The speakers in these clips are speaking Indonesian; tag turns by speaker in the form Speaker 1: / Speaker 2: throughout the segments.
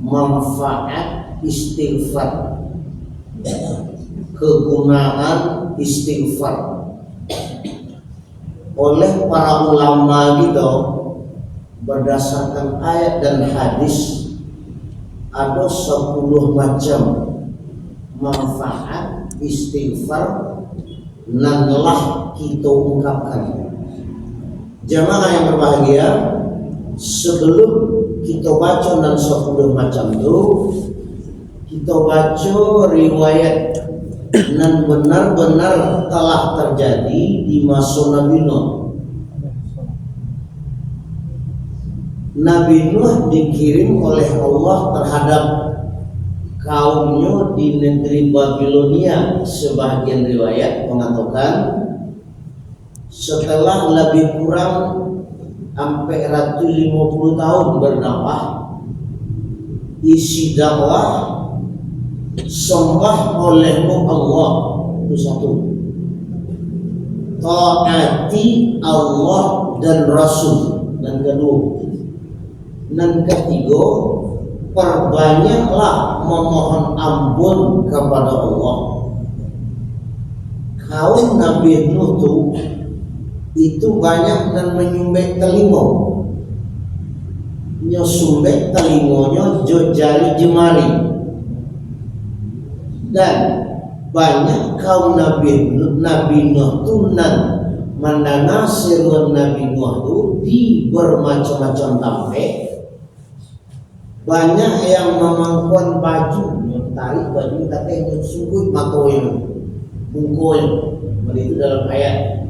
Speaker 1: manfaat istighfar, kegunaan istighfar. Oleh para ulama gitu, berdasarkan ayat dan hadis ada 10 macam manfaat istighfar nan telah kita ungkapkan. Jamaah yang berbahagia, sebelum kita baca dan 10 macam itu, kita baca riwayat yang benar-benar telah terjadi di masa Nabi Nuh. Nabi Nuh dikirim oleh Allah terhadap kaumnya di negeri Babilonia. Sebagian riwayat mengatakan setelah lebih kurang sampai 150 tahun berdakwah, isi dakwah sembah olehmu Allah itu satu, taati Allah dan Rasul, dan kedua, dan ketiga, perbanyaklah memohon ampun kepada Allah. Kaum Nabi Nuh itu banyak dan menyumbek telinga, nyumbek telinganya jari jemari, dan banyak kaum Nabi Nuh tunan mendengar seruan Nabi Nuh itu di bermacam-macam tempat. Banyak yang memangkuan baju, tarik baju katanya sungguh matoin bungkul. Itu dalam ayat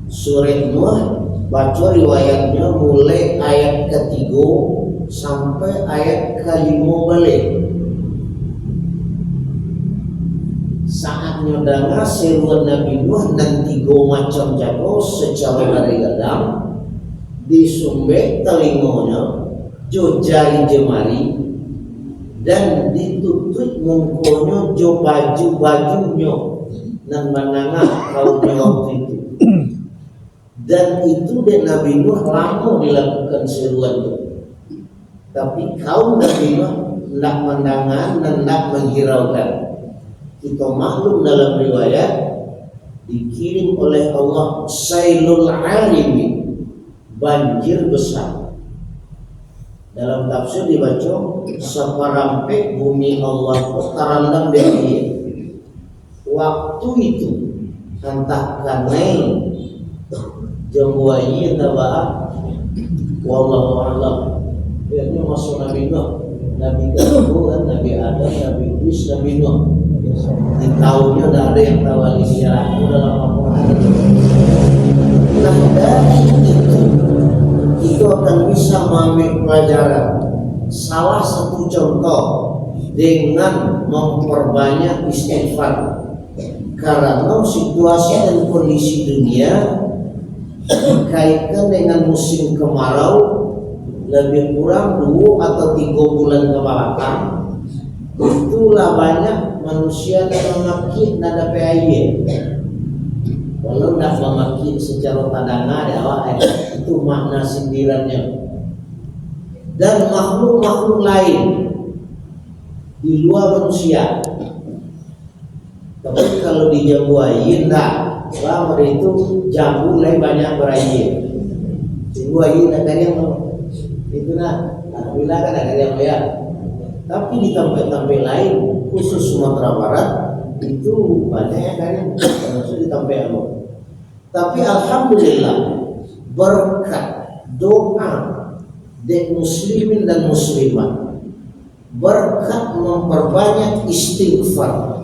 Speaker 1: surat Nuh, baca riwayatnya mulai ayat ketiga sampai ayat kelima balik. Saatnya dengar seruan Nabi Nuh dan 3 macam jago secara dari gadang, disumbek telinganya, jari jemari, dan ditutup mungkonya jo baju-bajunya dan menengah kaumnya waktu itu. Dan itu dan Nabi Nuh lama dilakukan seruan itu, tapi kaum Nabi Nuh tidak mendengar dan tidak menghiraukan. Kita maklum dalam riwayat dikirim oleh Allah sailul alimi, banjir besar. Dalam tafsir dibaca separampe bumi Allah terendam dari waktu itu, entah karena jembuayi tabah wallahu a'lam. Ini masuk Nabi Nuh, Nabi kedua, Nabi Adam, Nabi Idris, Nabi Nuh. Di tahunnya tidak ada yang tahu sejarahnya dalam Al-Quran. Nah, dari itu akan bisa mengambil pelajaran. Salah satu contoh dengan memperbanyak istighfar, karena situasi dan kondisi dunia dikaitkan dengan musim kemarau lebih kurang 2 atau 3 bulan ke belakang. Itulah banyak manusia yang memakit nada PAY. Walau tidak memakit secara pandangan itu makna sindirannya. Dan makhluk-makhluk lain di luar manusia. Tapi kalau dijabuain tak, selama itu jambu lain banyak berair. Jabuain ada yang itu nak, alhamdulillah kan ada yang lihat. Tapi di tempat-tempat lain, khusus Sumatera Barat, itu banyak yang kan termasuk di tempat Allah. Tapi alhamdulillah berkat doa dari muslimin dan muslimat, berkat memperbanyak istighfar,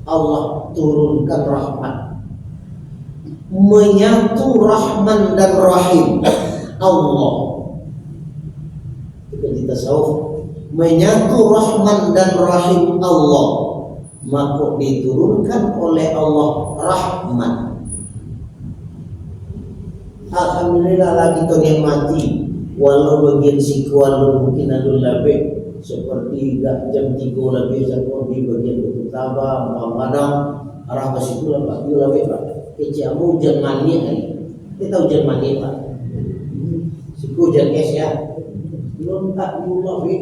Speaker 1: Allah turunkan rahmat, menyatu Rahman dan Rahim Allah. Itu kita tasawuf, menyatu Rahman dan Rahim Allah, maka diturunkan oleh Allah rahmat. Alhamdulillah lagi kita nikmati, walau bagian sikual mungkin ada lebih seperti jam 3 lebih seperti bagian Kutaba, Padang, arah ke situ lah lebih Pak. Kejamu hujan mani kan, kita hujan mani Pak. Siku hujan es ya, belum tak lebih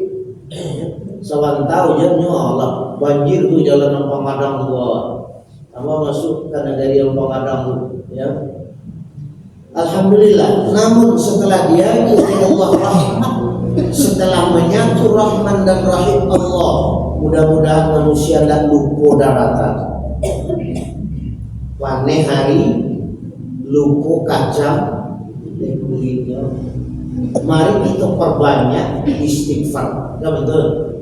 Speaker 1: Sawantau jamnya Allah banjir tuh jalan Padang gua apa masuk karena dari Padang ya. Alhamdulillah. Namun setelah dia Allah rahmat, setelah menyatu Rahman dan Rahim Allah, mudah-mudahan manusia tidak lupa daratan. Wane hari lupa kacang kulitnya. Mari kita perbanyak istighfar, ya betul.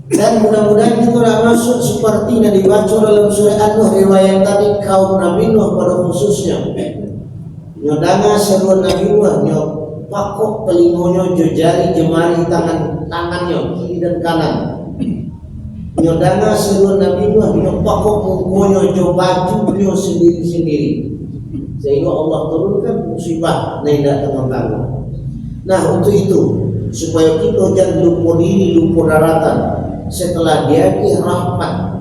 Speaker 1: Dan mudah-mudahan kita tidak masuk seperti yang dibaca dalam surah An-Nuh riwayat tadi kaum Nabi Nuh pada khususnya. Nyodanga seruan Nabi Nuh nyok pakok telingonya jari jemari tangannya kiri dan kanan. Nyodanga seruan Nabi Nuh nyok pakok mungkonya jo bajunya sendiri-sendiri. Sehingga Allah turunkan musibah nenda tengah-tengah. Nah untuk itu supaya kita jangan lupa diri, lupa daratan. Setelah dia rahmat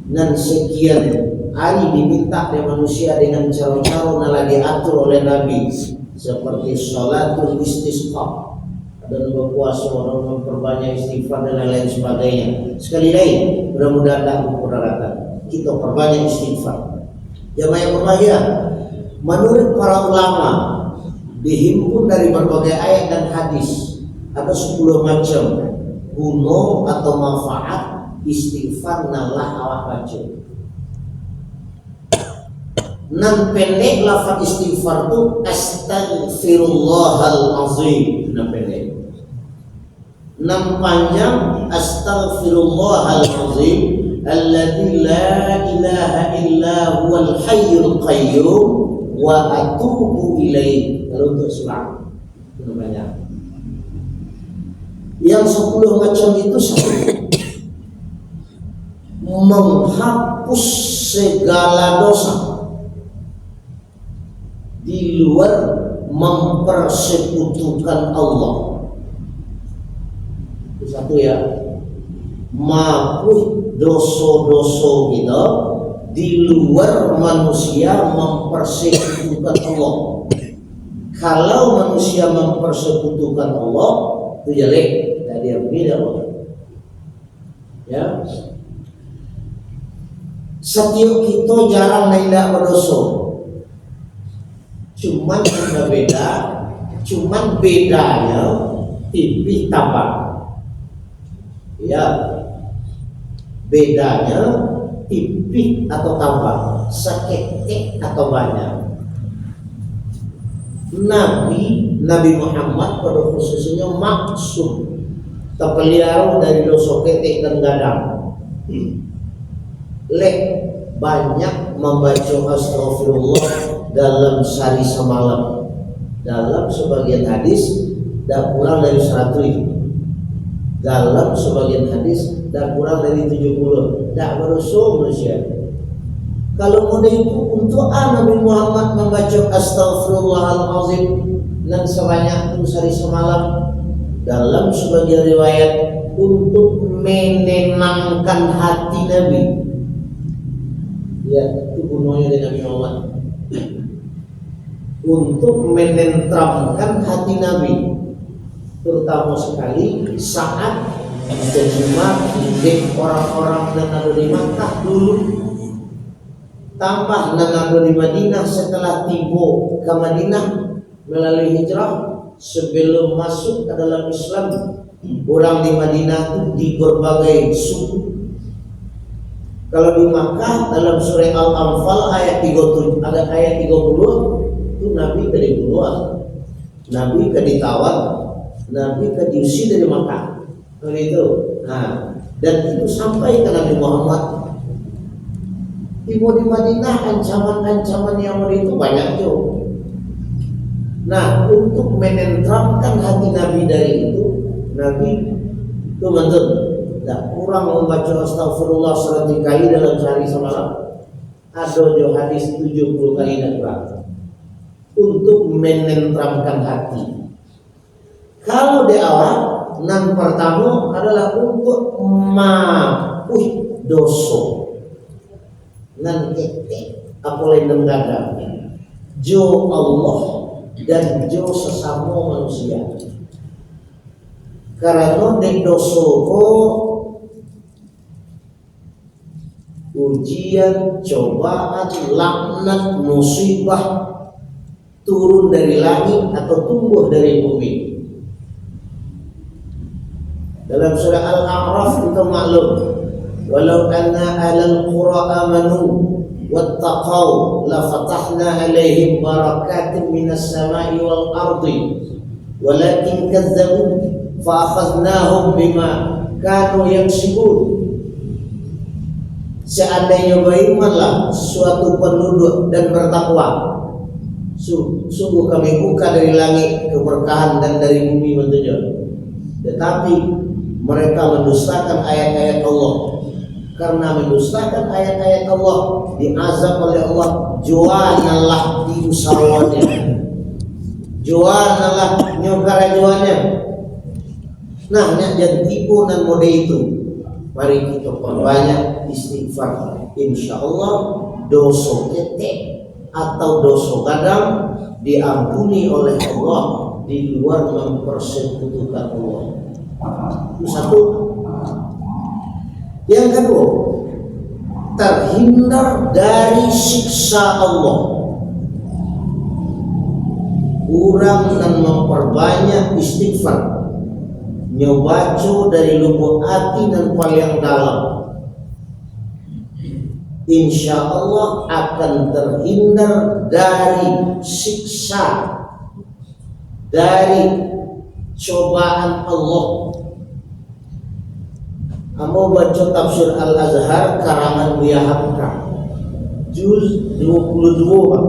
Speaker 1: dan sekian hari diminta oleh manusia dengan cara-cara yang diatur oleh Nabi seperti sholatul istisqa dan berpuasa dan memperbanyak istighfar dan lain sebagainya. Sekali lagi mudah-mudahan tak lupa daratan. Kita perbanyak istighfar. Jamaah yang berbahagia. Menurut para ulama dihimpun dari berbagai ayat dan hadis ada 10 macam guna atau manfaat istighfar nalah awak baca. Nan pendek lafaz istighfar tu astaghfirullahal azim, nan pendek. Nan panjang astaghfirullahal azim alladzi la ilaha illa huwal hayyul qayyum wa atubu ilaih. Kalau untuk surah itu banyak. Yang 10 macam itu satu, menghapus segala dosa di luar mempersekutukan Allah. Itu satu ya, menghapus dosa-dosa kita di luar manusia mempersekutukan Allah. Kalau manusia mempersekutukan Allah itu jelek, tadi yang beda Allah. Ya, setiap kita jarang tidak berdosa, cuman ada beda, cuman bedanya tipis tambah. Ya, bedanya tipis atau tambah, seketik atau banyak. Nabi Muhammad pada khususnya maksud terpelihara dari dosa ketik dan gadang. Lek banyak membaca astagfirullah dalam sehari semalam. Dalam sebagian hadis tak kurang dari 100. Dalam sebagian hadis tak kurang dari 70. Tak berdosa manusia. Kalau mau itu untuk Nabi Muhammad membaca astaghfirullahalazim dan sebanyak itu sehari semalam. Dalam sebagian riwayat untuk menenangkan hati Nabi. Ya, itu gunanya dari Nabi Muhammad. Untuk menenteramkan hati Nabi, terutama sekali saat terjemah orang-orang yang ada di Makkah dulu. Tambah yang ada di Madinah setelah tiba ke Madinah melalui hijrah. Sebelum masuk ke dalam Islam, orang di Madinah itu di berbagai suku. Kalau di Makkah dalam surah Al-Anfal ayat 37, ada ayat 30 itu Nabi ke dibunuh, Nabi ke ditawan, Nabi ke diusir dari Makkah. Begitu. Nah, dan itu sampai ke Nabi Muhammad. Tiba di Madinah ancaman-ancaman yang itu banyak juga. Nah, untuk menenteramkan hati Nabi dari itu, Nabi teman-teman tidak kurang membaca astagfirullah 100 kali dalam sehari semalam. Ada jo hadis 70 kali dan kurang. Untuk menenteramkan hati. Kalau di awal, yang pertama adalah untuk maafkan dosa. Nan kete apalagi nenggaga jo Allah dan jo sesama manusia. karena dek dosoko ujian, cobaan, laknat, musibah turun dari langit atau tumbuh dari bumi. Dalam surah Al-A'raf itu maklum, walau anna ahlal qura amanu wattaqau la fatahna alaihim barakatin minas samai wal ardi walakin kadzabu fa akhadnahum bima kanu yaksibun. Seandainya berimanlah suatu penduduk dan bertakwa, sungguh kami buka dari langit keberkahan dan dari bumi petunjuk. Tetapi mereka mendustakan ayat-ayat Allah. Karena mendustakan ayat-ayat Allah, diazab oleh Allah. Juanalah di usahawannya, juanalah nyokara juannya. Nah, jangan tipu dan mode itu. Mari kita perbanyak istighfar. Insya Allah dosa ketek atau dosa kadang diampuni oleh Allah di luar mempersekutukan Allah. Itu satu. Yang kedua, terhindar dari siksa Allah. Kurang dan memperbanyak istighfar, nyobaco dari lubuk hati dan paling dalam, insya Allah akan terhindar dari siksa, dari cobaan Allah. Kamu baca tafsir Al-Azhar karangan Buya Hamka juz 22 Pak.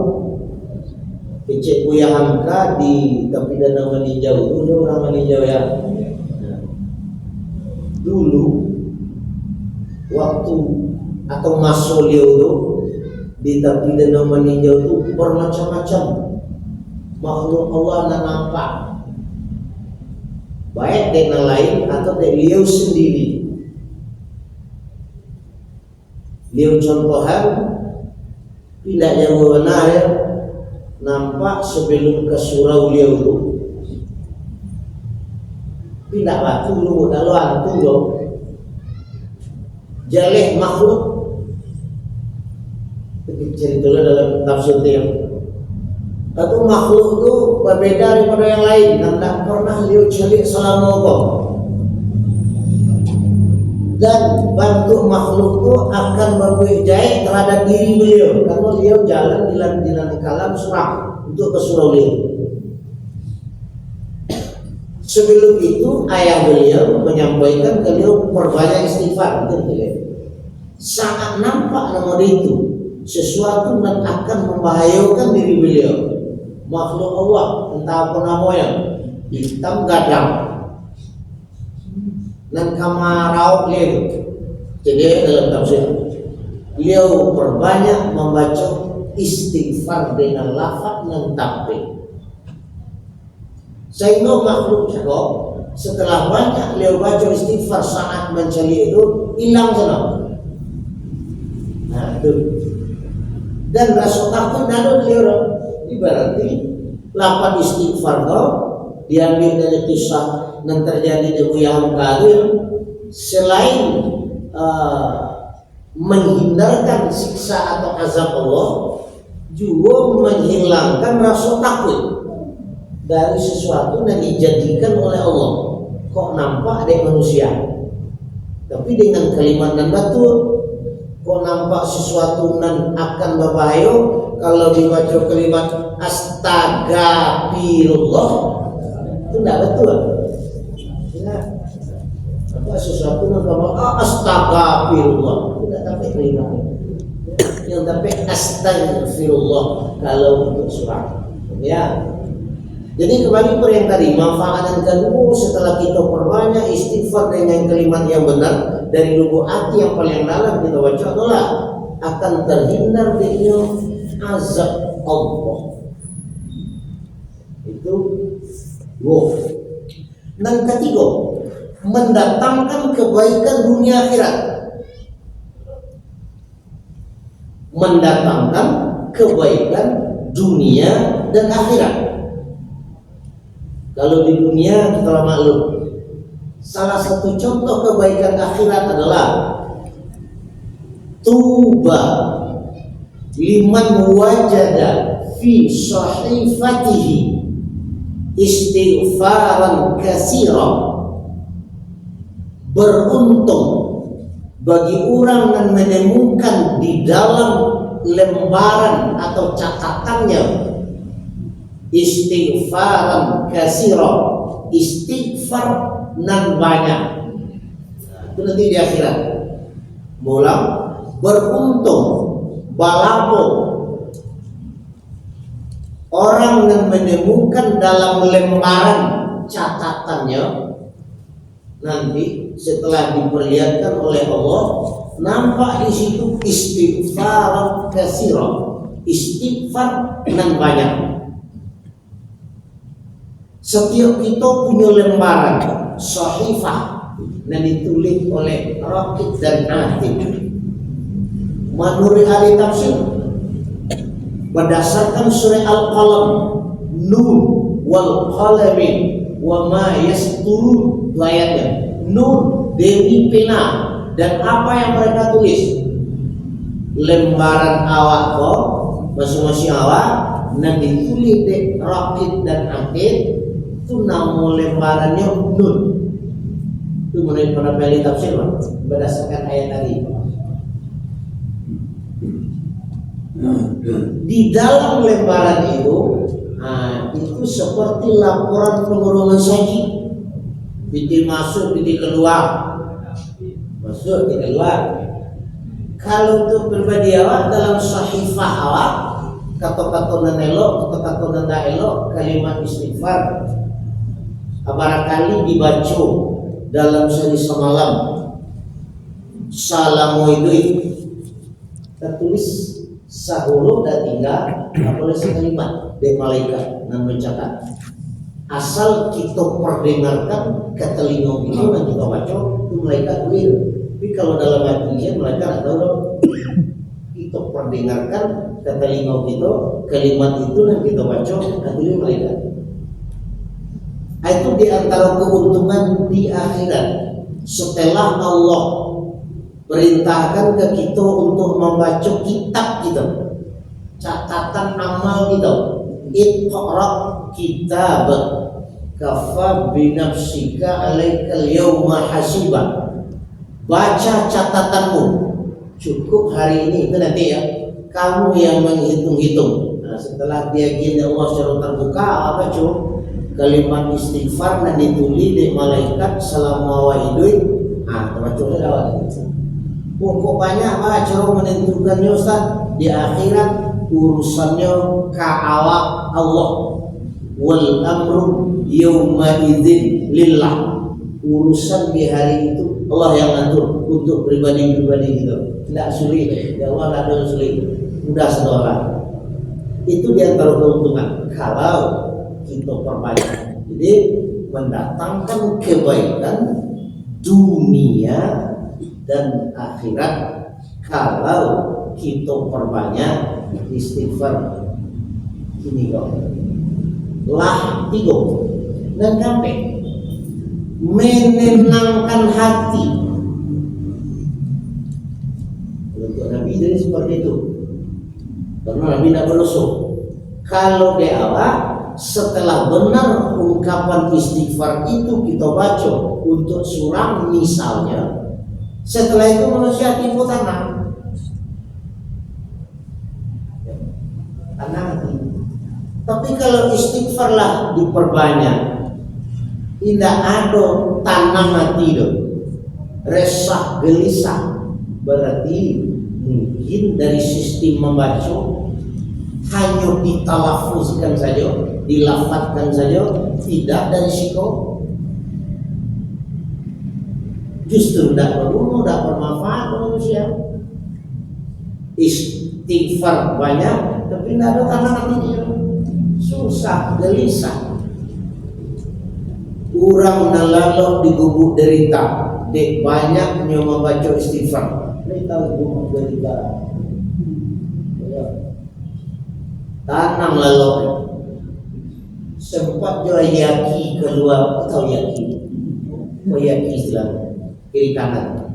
Speaker 1: Kecek Buya Hamka di Tapidana Maninjau itu orang Maninjau ya. Dulu waktu atau masa beliau itu di Tapidana Maninjau itu bermacam-macam makhluk Allah yang nampak, baik dengan lain atau dari beliau sendiri. Beliau contohan tidak jauh benar ya, nampak sebelum ke surau beliau itu tidak batu dulu lalu antu dong jaleh makhluk. Ceritanya dalam tafsir dia atau makhluk itu berbeda daripada yang lain dan tidak pernah beliau celik selama Allah. Dan bantu makhluk itu akan berbuat jahat terhadap diri beliau karena beliau jalan di kalam serang untuk ke surau beliau. Sebelum itu ayah beliau menyampaikan ke beliau perbanyak istighfar. Sangat nampak nama itu sesuatu yang akan membahayakan diri beliau. Makhluk Allah entah apa namanya, hitam gadang dan kamarau beliau. Jadi dalam tafsir beliau perbanyak membaca istighfar dengan lafaz dan takbir. Sehingga makhluk jago setelah banyak beliau baca istighfar saat mencari itu hilang sana. Nah itu. Dan rasa takut nado beliau ibaratnya lafaz istighfar kau diambil dari kisah yang terjadi di Buya Hamka selain menghindarkan siksa atau azab Allah, juga menghilangkan rasa takut dari sesuatu yang dijadikan oleh Allah. Kok nampak dari manusia, tapi dengan kalimat dan batu. Kok nampak sesuatu yang akan berbahaya kalau dibaca kalimat astagfirullah, itu tidak betul. Apa sesuatu yang kamu astagfirullah tidak sampai kalimat yang sampai astagfirullah kalau untuk surah ya. Jadi kembali pada yang tadi, manfaat yang kedua setelah kita perbanyak istighfar dengan kalimat yang benar dari lubuk hati yang paling dalam kita baca adalah akan terhindar dari azab Allah. Itu wow. Dan ketiga, mendatangkan kebaikan dunia akhirat. Mendatangkan kebaikan dunia dan akhirat. Kalau di dunia kita maklum Salah satu contoh kebaikan akhirat adalah tuba liman wajada fi sahifatihi istighfaran katsiran. Beruntung bagi orang yang menemukan di dalam lembaran atau catatannya istighfaran katsiran, istighfar nan banyak. Itu nanti di akhirat. Mulang beruntung balapo orang yang menemukan dalam lembaran catatannya, nanti setelah diperlihatkan oleh Allah nampak di situ istighfar katsiran, istighfar nan banyak. Setiap kita punya lembaran sahifah yang ditulis oleh Raqib dan Atid. Menurut ahli tafsir, berdasarkan surah Al-Qalam, Nun wal qalami wa ma yasturun, ayatnya Nun demi pena dan apa yang mereka tulis. Lembaran awak kok masing-masing awak yang ditulis di Raqib dan Atid itu nama lembarannya Nun. Itu menurut para ahli tafsir berdasarkan ayat tadi. Di dalam lembaran itu, itu seperti laporan pengurangan saji. Biti masuk, biti keluar, masuk, biti keluar. Kalau untuk pribadi awak dalam sahifah awak, kata-kata nan elok, kata-kata nan tak elok, kalimat istighfar barangkali dibaca dalam sehari semalam. Salamu itu tertulis sahulu dan tinggal boleh sekalimat dari malaikat dan mencatat. Asal kita perdengarkan ke telinga kita dan kita baca, itu malaikat boleh. Tapi kalau dalam hatinya malaikat tak tahu dong. Kita perdengarkan ke telinga kita kalimat itu dan kita baca, itu malaikat. Itu di antara keuntungan di akhirat. Setelah Allah perintahkan ke kita untuk membaca kitab kita, catatan amal kita, iqra kitab kafa binafsika alaikal yawma hasiba. Baca catatanmu, cukup hari ini. Itu nanti ya, kamu yang menghitung-hitung. Nah, setelah diajian Allah secara terbuka, apa cuy? Kalimat istighfar dan ditulis di malaikat selama wa hidup. Terbaca lewat. Pokok banyak cara menentukannya Ustaz. Di akhirat urusannya ka awak Allah. Wal amru yawma idzin lillah. Urusan di hari itu Allah yang atur untuk pribadi-pribadi itu. Tidak sulit. Ya Allah tidak ada sulit. Mudah sedora. Itu di antara keuntungan kalau kita perbanyak. Jadi mendatangkan kebaikan dunia dan akhirat kalau kita perbanyak istighfar. Ini kok lah tiga dan sampai menenangkan hati. Untuk Nabi jadi seperti itu, karena Nabi tidak berdosa. Kalau di awal setelah benar ungkapan istighfar itu kita baca untuk surah misalnya, setelah itu manusia timbul tenang hati. Tapi kalau istighfarlah diperbanyak, tidak ada tanam hati itu, resah gelisah, berarti mungkin dari sistem membaca hanya ditalafuzkan saja, dilafadzkan saja, tidak dari sikap. Justru tidak berguna, tidak bermanfaat manusia. Istighfar banyak, tapi tidak ada tanah hatinya, susah, gelisah. Orang nalalok di gubuk derita, dek banyak yang membaca istighfar. Ini tahu gubuk derita. Tanam lalu sempat jual yaki keluar atau yaki kayak istilah kiri kanan.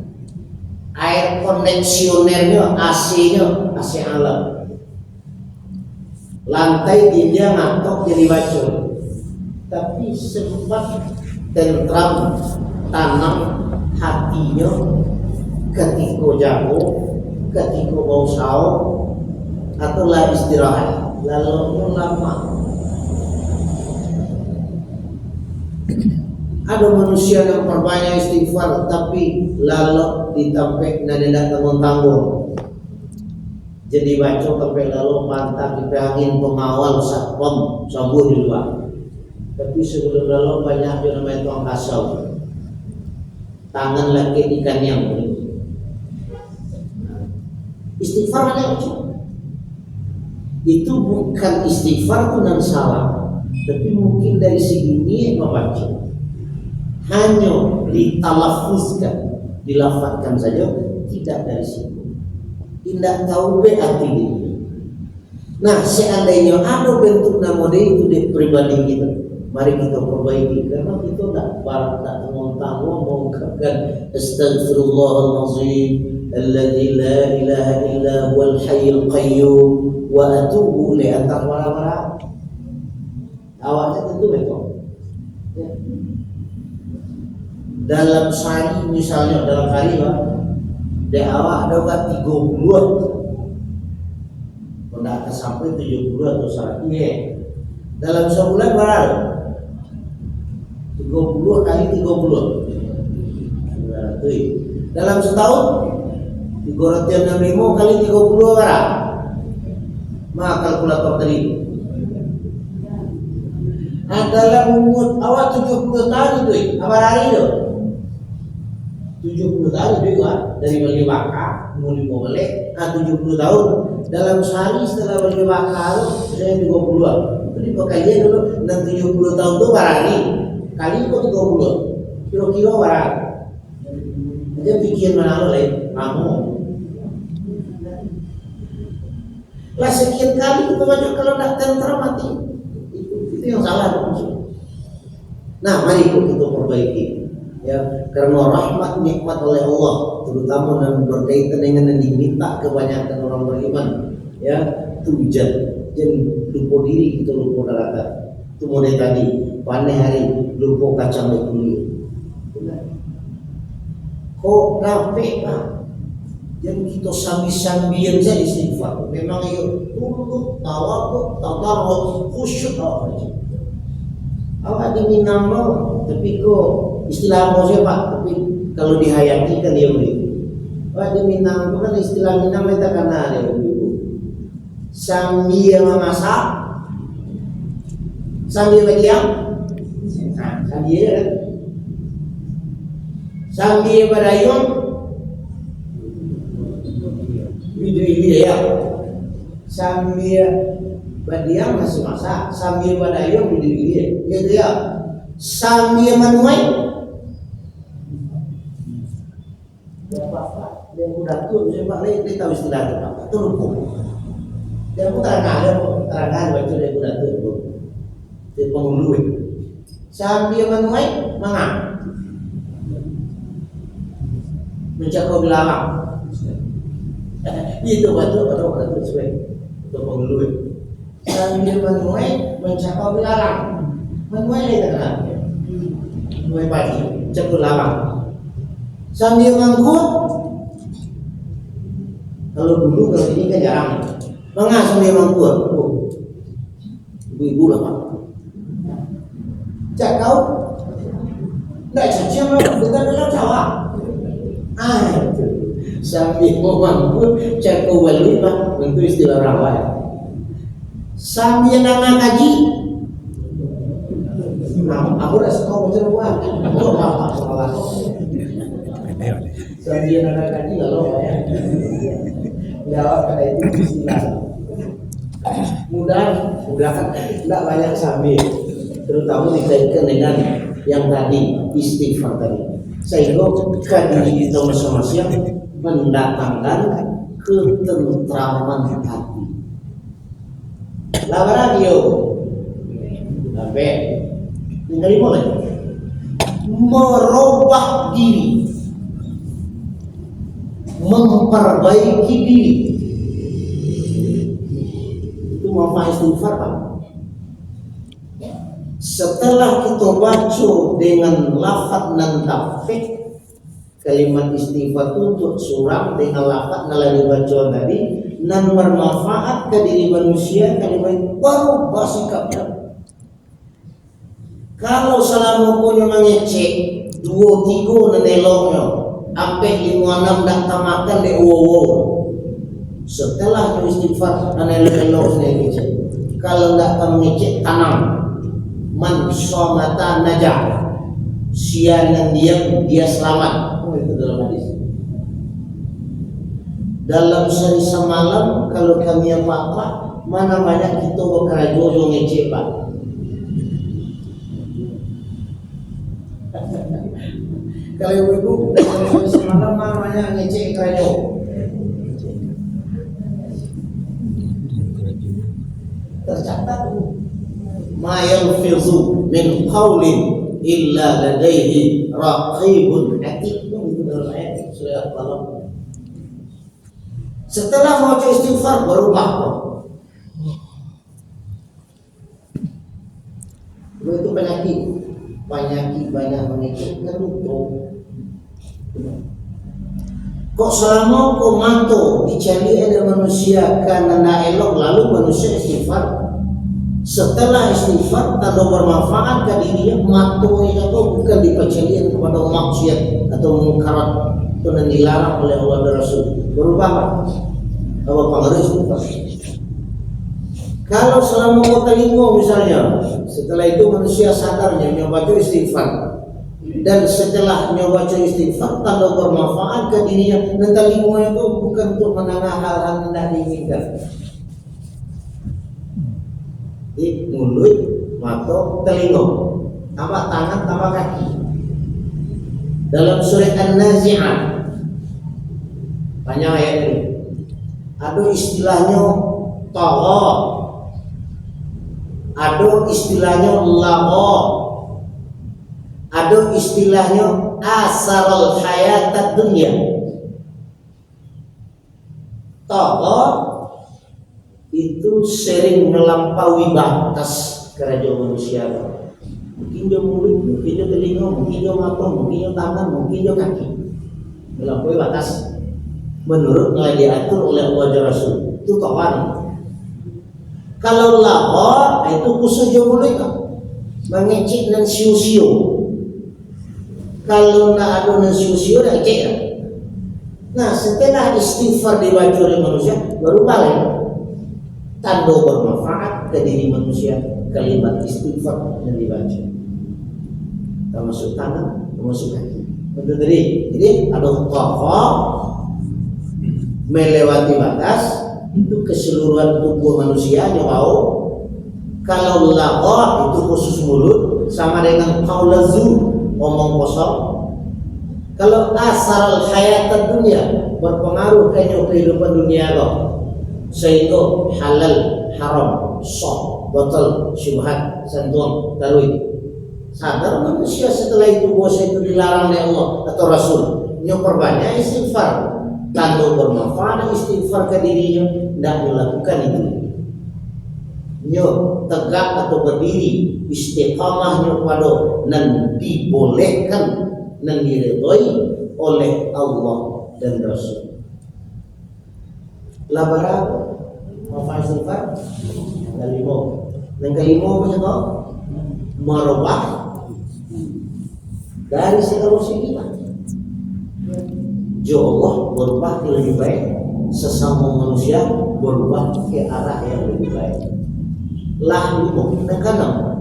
Speaker 1: Air kondeksionernya AC-nya AC alam. Lantai dia ngatok jadi bacol. Tapi sempat tentram tanam hatinya ketika jago, ketika mau saum atau lah istirahat, lalu lama. Ada manusia yang perbanyak istighfar tapi lalu ditampek nadedak tanggung-tanggung. Jadi baca sampai lalu mantap dipehangin pengawal satpam sambuh di luar. Tapi sebelum lalu banyak yang namanya tuang kasau. Tangan laki ikan yang istighfar ada macam. Itu bukan istighfar itu yang salah, tapi mungkin dari segi niat membaca. Hanya ditalafuzkan, dilafazkan saja, tidak dari situ. Tidak tahu arti ini. Nah, seandainya ada bentuk nama dia itu di pribadi kita, mari kita perbaiki karena kita tidak tanggung-tanggung mengungkapkan Astaghfirullahalazim alladzi la ilaha illa huwal hayyul qayyum wa atubu ilaihi antar wala-wala. Awalnya tentu betul. Ya. Dalam sehari misalnya dalam hari di awal ada 30 tidak sampai 70 atau 100 ya. Dalam sebulan berapa? 30 kali 30 dalam setahun 365 kali 30 berapa? Maka kalkulator tadi adalah umur awal 70 tahun itu apa hari itu? 70 tahun juga dari beli bakar mau boleh 70 tahun dalam sehari setelah beli bakar saya 30 jadi pakainya dulu dan 70 tahun itu berani kali itu 30 kilo-kilo berani dia pikir mana oleh kamu lah sekian kali kita baca kalau tidak tentram mati itu yang salah. Nah mari kita perbaiki ya, karena rahmat nikmat oleh Allah terutama dan berkaitan dengan yang diminta kebanyakan orang beriman ya tujuan jadi lupa diri kita lupa daratan itu mulai tadi pandai hari lupa kacang di kulit kok capek pak jadi kita sambil-sambian saja istighfar memang itu tunduk tawakal tadarruk khusyuk awak diminam tapi kok istilah apa sih Pak? Tapi kalau dihayati kan dia begitu. Pak di Minang itu kan istilah Minang kita kenal ya ibu. Sambil memasak, sambil berdiam, sambil kan? Sambil berdayung, video ya. Sambil berdiam masih masak, sambil berdayung video, gitu ya. Sambil menuai. Dia udah tuh, saya Pak Lek, dia tahu istilah itu apa? Itu lupa. Dia pun terangan baca dia udah tuh, dia penghulu. Sambil menuai, mangan. Mencakup bilalang. Itu batu sesuai. Itu penghulu. Sambil menuai, mencakup bilalang. Menuai dia kenal. Menuai pagi, mencakup bilalang. Sambil mangkuk. Kalau dulu kalau ini kan jarang mengasih memang kuat ibu-ibu lah Pak cak kau nggak caci memang bukan dalam sawah sambil memangku cak kau beli Pak untuk istilah rawat sambil nama kaji aku udah sekolah macam apa sambil nama kaji kalau ya jawab pada itu istilah mudah tidak banyak sambil terutama dikaitkan dengan yang tadi istighfar tadi sehingga diri kita masing-masing mendatangkan ketentraman hati. Lawan radio sampai tinggal boleh merubah diri, memperbaiki diri. Itu manfaat istighfar, Pak. Setelah kita baca dengan lafaz nan tafik, kalimat istighfar itu untuk surah dengan lafaz yang dibaca tadi, nan bermanfaat ke diri manusia, kalimat baru sikapnya. Kalau selama punya mengecek 2-3 neneloknya, sampai 5-6 dak tamakan dek wow. Setelah istighfar nenelok sendiri ngecek. Kalau dak mengecek tanam, man somata najah, siang diam dia selamat. Itu dalam hadis. Dalam sehari semalam kalau kami apa-apa, mana banyak kita bekerja yang ngecek, Pak. Kalau ibu dalam sehari semalam mana banyak ngecek kerja. Tercatat ma yalfizu min qawlin illa ladaihi raqibun atid. Itu dalam ayat surah Al-Qalam. Setelah mau istighfar berubah. Itu penyakit banyak mengecek kerutuk. Kok selama kau mantu dicari ada manusia karena elok lalu manusia istighfar. Setelah istighfar tanda bermanfaat ke dirinya, mantu itu bukan dipacalian kepada maksiat atau mungkarat itu yang dilarang oleh Allah dan Rasul. Berubah apa pengaruh istighfar. Kalau selama kota limo misalnya, setelah itu manusia sadarnya nyoba istighfar, dan setelah nyoba istighfar tanda bermanfaat ke dirinya, dan limo itu bukan untuk menangah hal-hal yang tidak diinginkan. Di mulut, mata, telinga, tambah tangan, tambah kaki. Dalam surah An-Nazi'at banyak ayat ini. Ada istilahnya tagha, ada istilahnya lagha, ada istilahnya asaral hayatad dunya. Tagha itu sering melampaui batas kerajaan manusia. Mungkin dia mulut, mungkin dia telinga, mungkin dia mata, mungkin dia tangan, mungkin dia kaki. Melampaui batas menurut yang diatur oleh Allah dan Rasul. Itu tagha. Kalau lagha itu khusus dia mulut, mengecek dan siu-siu. Kalau nak ada dan siu-siu dah cek. Nah, setelah istighfar dibaca oleh manusia baru balik. Tanda bermanfaat ke diri manusia kalimat istighfar yang dibaca. Termasuk tangan, termasuk kaki. Betul tadi. Jadi ada tagha melewati batas itu keseluruhan tubuh manusia yang mau. Kalau lagha itu khusus mulut sama dengan qaulazu omong kosong. Kalau asaral hayatad dunia berpengaruh ke kehidupan dunia lo. Sehingga halal, haram, sah, batal, syubhat, santuang, tarwih. Sadar manusia setelah itu bahwa itu dilarang oleh Allah atau Rasul. Nyo perbanyak istighfar. Tanda bermanfaat istighfar ke dirinya, tidak melakukan itu. Nyo tegak atau berdiri, istiqamahnya pada nan dibolehkan, nan diridhoi oleh Allah dan Rasul. Labaran manfaat istighfar yang kelima apa sih kau? Merubah dari segala segi. Allah berubah ke lebih baik, sesama manusia berubah ke arah yang lebih baik. Karena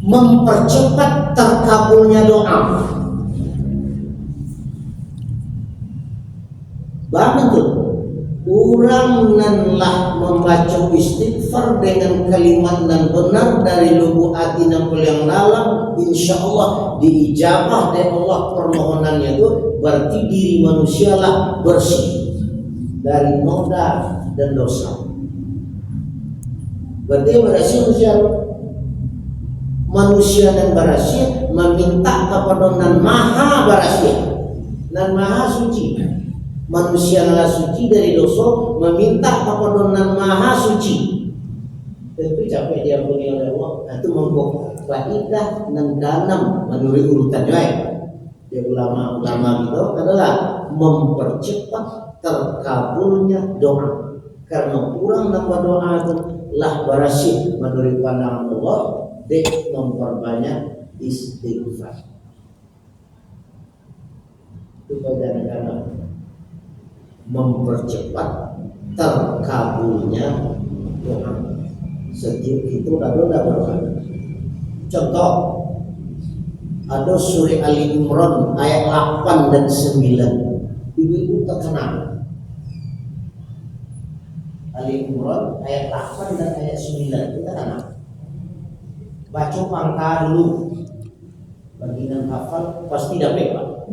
Speaker 1: mempercepat terkabulnya doa. Banget tuh, orang nanlah membaca istighfar dengan kalimat dan benar dari lubuk hati yang paling dalam, insya Allah diijabah dari Allah permohonannya itu. Berarti diri manusia lah bersih dari noda dan dosa. Berarti berhasil manusia manusia dan barasia meminta kepada nan maha barasia, nan maha suci. Manusia adalah suci dari dosa, meminta kepada nan maha suci. Tentu capek diampuni oleh Allah. Nah, itu monggo faidah nan kanam menurut urutannya. Ya ulama-ulama itu adalah mempercepat terkabulnya doa. Karena kurang nama doa itu lah barasyid menurut pandangan Allah, dek memperbanyak istighfar. Itu kadang-kadang mempercepat terkabulnya doa. Setiap itu ada berapa? Contoh, ada surah Ali Imran ayat 8 dan 9. Ibu-ibu terkenal. Ali Imran ayat 8 dan ayat 9 kita kenal. Baca pangka dulu. Bagi yang hafal pasti dapat Pak.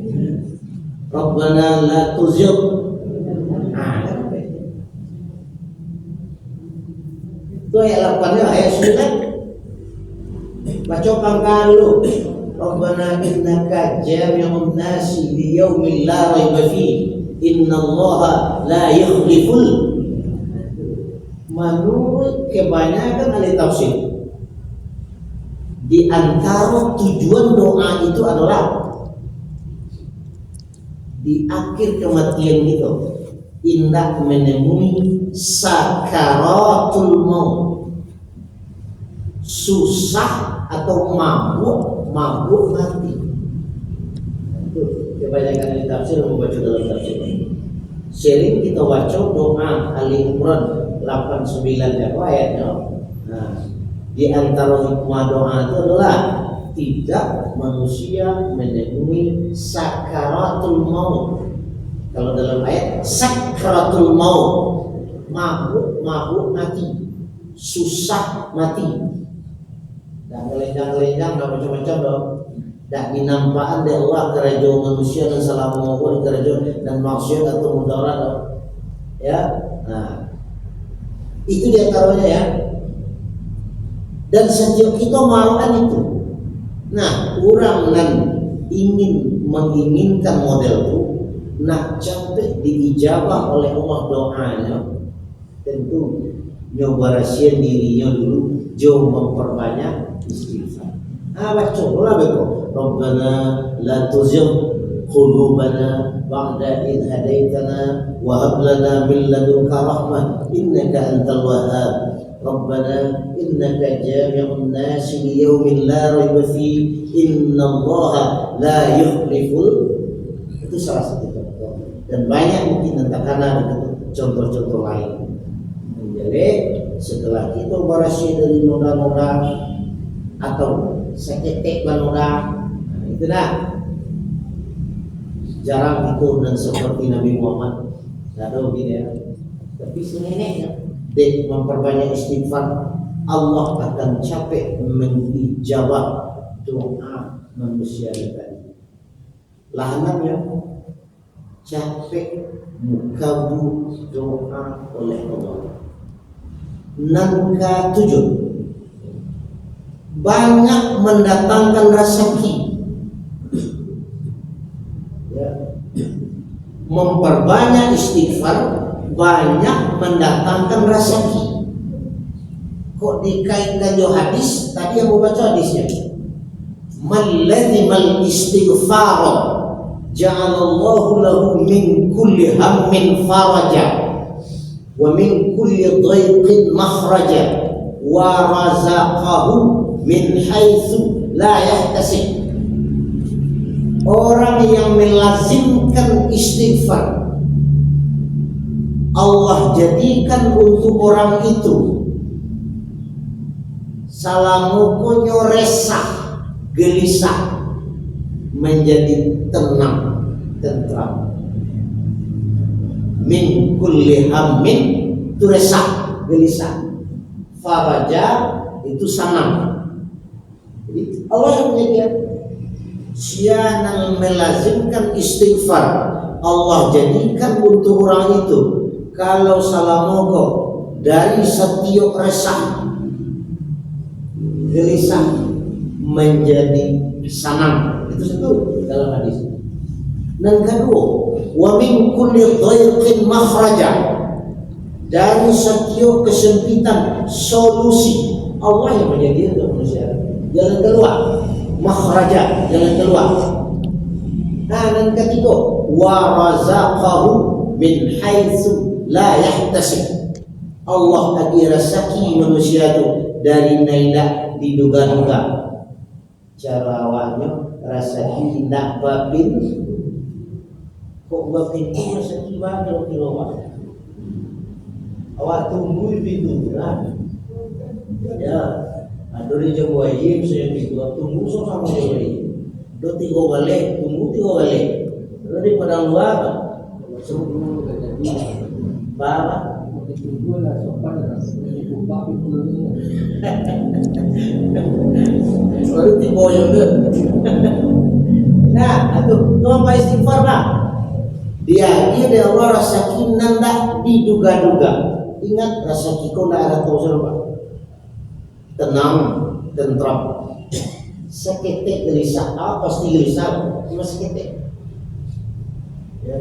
Speaker 1: Rabbana la tuzigh. Itu ayat 8 ya, ayat 9. Baca pangka dulu. Rabbana innaka jami'un nasi li yaumin la raiba fihi innallaha la yukhliful. Menurut kebanyakan ahli tafsir, di antara tujuan doa itu adalah di akhir kematian itu indah menemui sakaratul maut, susah atau mabuk mati. Itu kebanyakan ahli tafsir membaca dalam tafsir. Sering kita baca doa Ali Imran 89 ya ayatnya. Nah, di antara hikmah doa itu adalah tidak manusia menemui sakaratul maut. Kalau dalam ayat sakaratul maut, mabuk mati, susah mati. Dan gelendang-gelendang dan macam-macam dong. Dan dinampaan dari Allah kerajaan manusia dan salah mengukur kerajaan dan maksiat atau mudarat dong. Ya, nah itu diantaranya ya. Dan setiap kita melakukan itu. Nah, orang yang menginginkan model itu, nak sampai diijabah oleh Allah doanya, tentu nyoba rahasia dirinya dulu, jauh memperbanyak istighfar. Baca lah begitu. Rabbana la tuzigh qulubana ba'da idh hadaitana wa hab lana min ladunka rahmah innaka antal wahhab. Rabbana innaka jami'un nasi li yaumin la raiba fihi innallaha la yukhliful. Itu salah satu contoh. Dan banyak mungkin karena contoh-contoh lain. Jadi setelah kita berhasil dari noda-noda atau seketek noda, itu dah jarang itu dan seperti Nabi Muhammad. Tidak ada begini ya. Tapi seneneknya dan memperbanyak istighfar, Allah akan capek menijabah doa manusia tadi. Lahannya capek mukabul doa oleh Allah. Nangka 7 banyak mendatangkan rezeki, ya. Memperbanyak istighfar banyak mendatangkan rezeki. Kok dikaitkan jo hadis tadi yang baca hadisnya, mallazimal istighfar ja'alallahu lahu min kulli hammin faraja wa min kulli dhaiqin makhraja wa razaqahu min haitsu la yahtasib. Orang yang melazimkan istighfar, Allah jadikan untuk orang itu salamukunyo resah, gelisah menjadi tenang, tentram. Min kulli hammin itu resah, gelisah. Faraja itu sanang. Jadi Allah yang menyediakan. Siapa melazimkan istighfar, Allah jadikan untuk orang itu kalau salah mogok dari setiap resah, gelisah, menjadi sanang. Itu satu dalam hadis. Dan kedua, wa min kulli dhayqin makhraja, dari setiap kesempitan solusi. Allah yang menjadi untuk manusia jalan keluar, makhraja, jalan keluar. Nah, dan ketiga, wa razaqahu min haitsu la yahtasib. Allah bagi rezeki manusia itu dari nailah diduga-duga. Cara awaknya rezeki tidak babin, kok babin itu rezeki banyak kilo. Awak tunggu pintu kan? Ya, dari jam wajib saya pintu tunggu sama wajib. Do 3 balik, tunggu 3 balik. Dari pada luar, sebelum jadi bapak. Tunggu lah sopan lah. Baru tiba yang tu. Nah, aduh, apa istighfar pak? Dia Allah rasa kinan tak diduga-duga. Ingat rasa kiko tak ada tahu siapa. Tenang, tentram. Seketik gelisah, pasti gelisah, cuma seketik. Ya.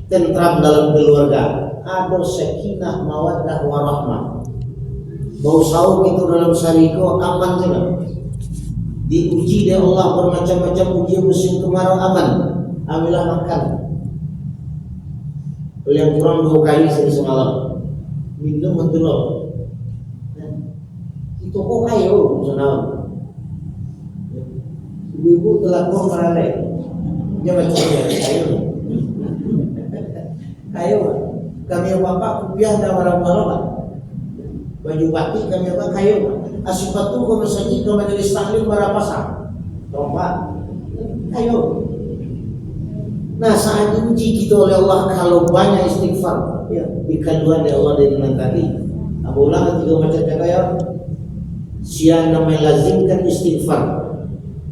Speaker 1: Tentram dalam keluarga. Ada sakinah, mawaddah, warahmah. Bau sauk itu dalam sariko aman juga. Diuji oleh Allah bermacam-macam ujian musim kemarau aman. Ambillah makan. Yang kurang 2 kali semalam. Minum betul. Itu kok kayu semalam. Ibu telah kau meralai. Dia macam kayu. Kayu. Kami bapak kupiah dan warna-warna. Baju batik kami bapak kayu. Asyipat tu kau masjid kau majelis taklim para pasang. Rompak. Kayu. Nah, saat diuji kita oleh Allah kalau banyak istighfar, ya, dikaduan dari Allah dari dengan tadi. Abu ulang ketiga macam cakap siapa melazimkan istighfar,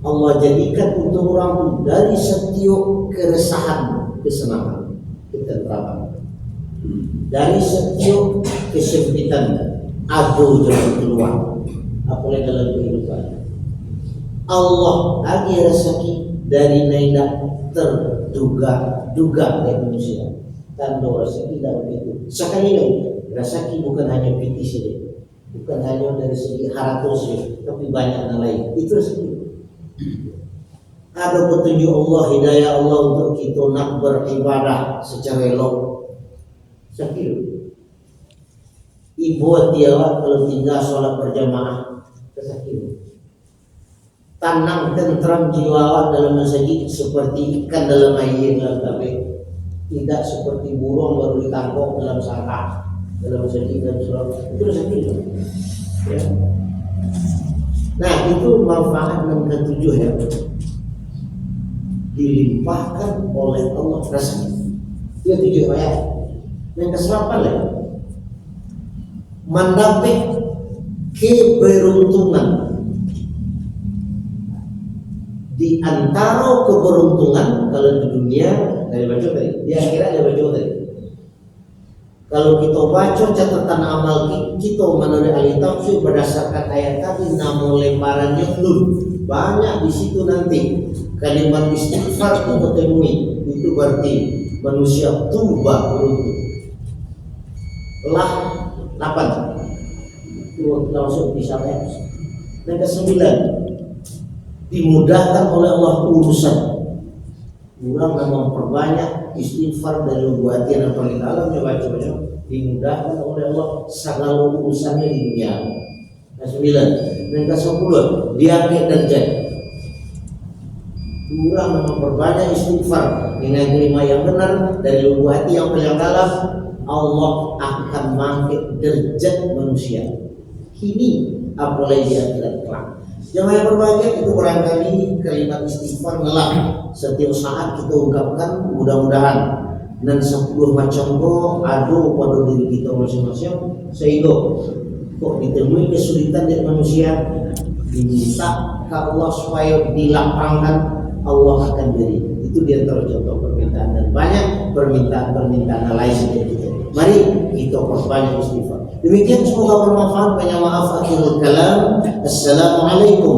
Speaker 1: Allah jadikan untuk orang dari setiap keresahan, kesenangan, ketenteraman, dari setiap kesempitan, aduh jalan keluar, apalagi dalam kehidupan. Allah bagi rezeki dari nailah terduga-duga dari manusia. Tanda rezeki tidak begitu. Sekali lagi, rezeki bukan hanya PTC, bukan hanya dari segi haratos, tapi banyak yang lain. Itu rezeki. Ada petunjuk Allah, hidayah Allah untuk kita nak beribadah secara elok. Sakit. Ibu tiawat kalau tinggal sholat berjamaah, kesakit. Tenang tentram jiwa awak dalam masjid seperti ikan dalam air dalam tabik, tidak seperti burung baru ditangkap dalam sangkar dalam masjid dan sholat. Itu sakit. Ya. Nah, itu manfaat yang ketujuh ya, dilimpahkan oleh Allah rezeki. Dia 7 ayat. Yang ke-8 ya, mendapat keberuntungan. Di antara keberuntungan kalau di dunia dari baca tadi, di akhirat dari baca tadi. Kalau kita baca catatan amal kita menurut ahli tafsir berdasarkan ayat tadi, namun lembarannya belum banyak di situ nanti kalimat istighfar kita temui. Itu berarti manusia tuba beruntung. Telah 8 itu langsung bisa ya. Yang ke-9, dimudahkan oleh Allah urusan. Orang memang memperbanyak istighfar dari lubuk hati yang paling dalam ya baca-baca. Dimudahkan oleh Allah segala urusannya di dunia. Yang 9. Dan ke-10, diangkat derajat. Orang memang memperbanyak istighfar dengan kelima yang benar dari lubuk hati yang paling dalam. Allah akan mengangkat derajat manusia. Ini apalagi di akhirat kelak. Jemaah yang berbahagia, itu barangkali kalimat istighfar ngelak setiap saat kita ungkapkan, mudah-mudahan dan 10 macam kok ada pada diri kita masing-masing, sehingga kok ditemui kesulitan dari manusia, diminta ke Allah supaya dilapangkan, Allah akan beri. Itu di antara contoh permintaan, dan banyak permintaan lain seperti itu. Mari kita perbanyak istighfar. Demikian, semoga bermanfaat. Banyak maaf akhirul kalam. Assalamualaikum.